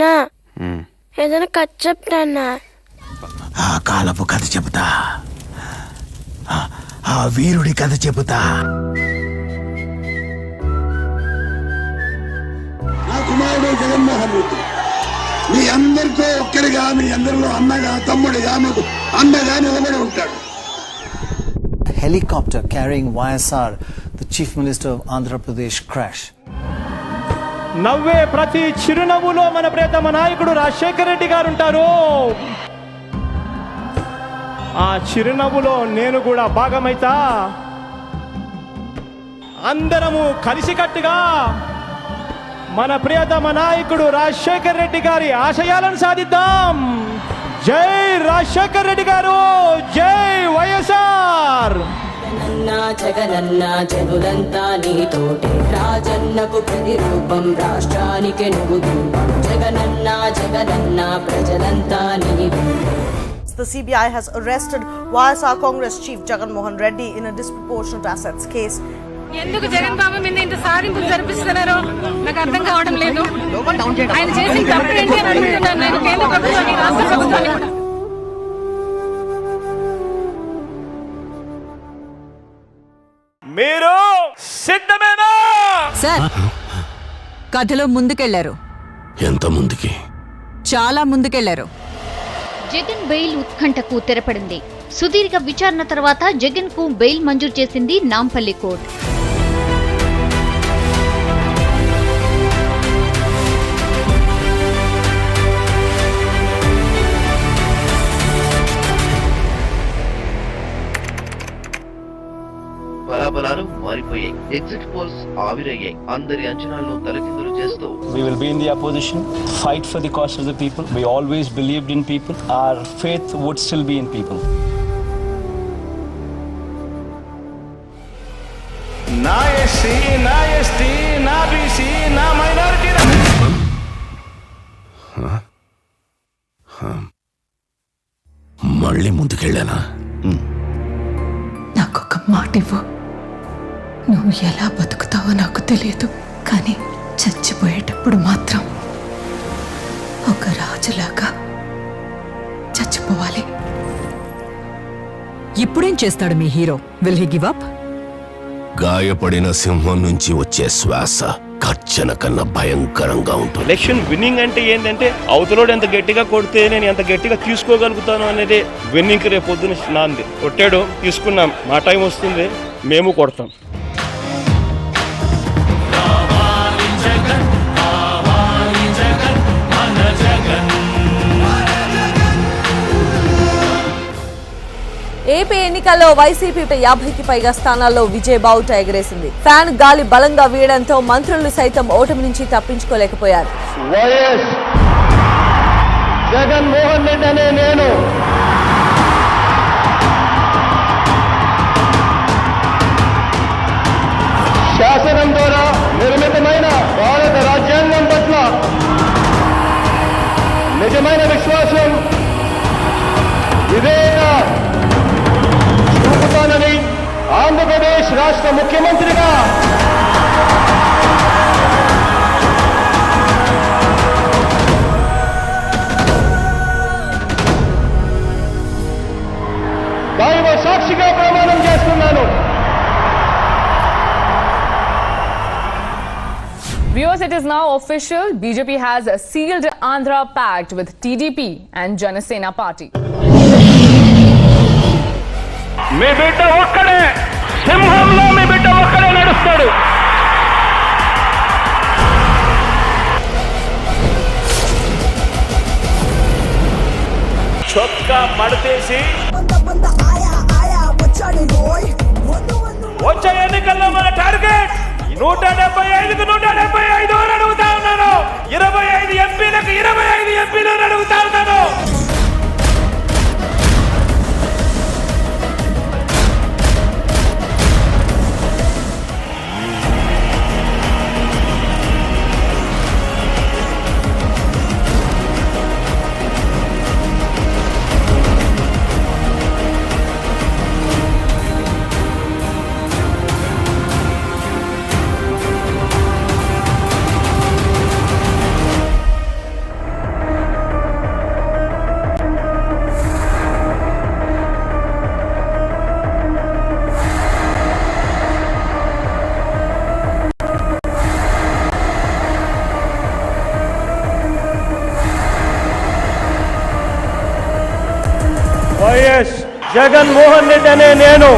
నాన్న ఏదైనా కథ చెప్తాన్నా. ఆ కాలపు కథ చెబుతా, ఆ వీరుడి కథ చెబుతా. నా కుమారుడు జగన్మోహన్ రెడ్డి మీ అందరితో ఒక్కరిగా, మీ అందరిలో అన్నగా, తమ్ముడిగా, మీకు అన్నగా నిలబడి ఉంటాడు. Helicopter carrying YSR, the Chief Minister of Andhra Pradesh, crash. నవ్వే ప్రతి చిరునవ్వులో మన ప్రియతమ నాయకుడు రాజశేఖర రెడ్డి గారు ఉంటారు. ఆ చిరునవ్వులో నేను కూడా భాగమైతా. అందరము కలిసికట్టుగా మన ప్రియతమ నాయకుడు రాజశేఖర రెడ్డి గారి ఆశయాలను సాధిద్దాం. జై రాజశేఖర రెడ్డి గారు, జై వైఎస్ఆర్. జగనన్న జనులంతా నీతోటి, రాజన్నకు ప్రతిరూపం, రాష్ట్రానికి నువ్వు రూపం. జగనన్న జగనన్న ప్రజలంతా నీవు. The CBI has arrested YSR Congress Chief Jagan Mohan Reddy in a disproportionate assets case. ఎందుకు జగన్ బాబు మీద ఇంత సాధింపులు జరిపిస్తున్నారో నాకు అర్థం కావడం లేదు. ఆయన చేసిన తప్పు ఏంటి అని అడుగుతున్నాను నేను కేంద్ర ప్రభుత్వాన్ని, రాష్ట్ర ప్రభుత్వాన్ని కూడా. మీరు సిద్ధమేనా? సార్, కథలో ముందుకెళ్లారు. ఎంత ముందుకి? చాలా ముందుకెళ్లారు. జగన్ బెయిల్ ఉత్కంఠకు తెరపడింది. సుదీర్ఘ విచారణ తర్వాత జగన్ కు బెయిల్ మంజూరు చేసింది నాంపల్లి కోర్టు. బలాబలాలు మారిపోయాయి. ఎగ్జిట్ పోల్స్ ఆవిరయ్యాయి. అందరి అంచనాలను తలకిందులు చేస్తూ We will be in the opposition, fight for the cause of the people. We always believed in people. Our faith would still be in people. నా ఎస్సీ, నా ఎస్టీ, నా బీసీ, నా మైనారిటీ. మళ్ళీ ముందుకెళ్ళానా? నాకొక మాట ఇవ్వు. నువ్వు ఎలా బతుకుతావో నాకు తెలియదు, కానీ చచ్చిపోయేటప్పుడు మాత్రం ఒక రాజులాగా చచ్చిపోవాలి. ఇప్పుడేం చేస్తాడు మీ hero? Will he give up? గాయపడిన సింహం నుంచి వచ్చే శ్వాస కర్చన కన్నా భయంకరంగా ఉంటుంది. ఎలక్షన్ విన్నింగ్ అంటే ఏంటంటే అవతలోడు ఎంత గట్టిగా కొడితే నేను ఎంత గట్టిగా తీసుకోగలుగుతాను అనేది విన్నింగ్. రేపు పొద్దున నాంది కొట్టాడు, తీసుకున్నాం. మా టైం వస్తుంది, మేము కొడతాం. ఏపీ ఎన్నికల్లో వైసీపీ 50కి పైగా స్థానాల్లో విజయ్ బావుట ఎగరేసింది. ఫ్యాన్ గాలి బలంగా వీయడంతో మంత్రులు సైతం ఓటమి నుంచి తప్పించుకోలేకపోయారు. వైఎస్ జగన్మోహన్ రెడ్డి అనే నేను శాసనం ద్వారా నిర్మితమైన భారత రాజ్యాంగం పట్ల నిజమైన విశ్వాసం, వివేక చూపుతానని ఆంధ్రప్రదేశ్ రాష్ట్ర ముఖ్యమంత్రిగా దైవ సాక్షిగా ప్రమాణం చేస్తున్నాను. Viewers, it is now official. BJP has sealed Andhra pact with TDP and Janasena party. మీ బిడ్డ ఒక్కడే, సింహంలో మీ బిడ్డ ఒక్కడే నడుస్తాడు. చొక్కా మడతేసి వచ్చే ఎన్నికల్లో మన టార్గెట్ 175కు 175 అడుగుతా ఉన్నాను. 25 ఎంపీలకు 25 ఎంపీలు అడుగుతా ఉన్నాను. జగన్మోహన్ రెడ్డి అనే నేను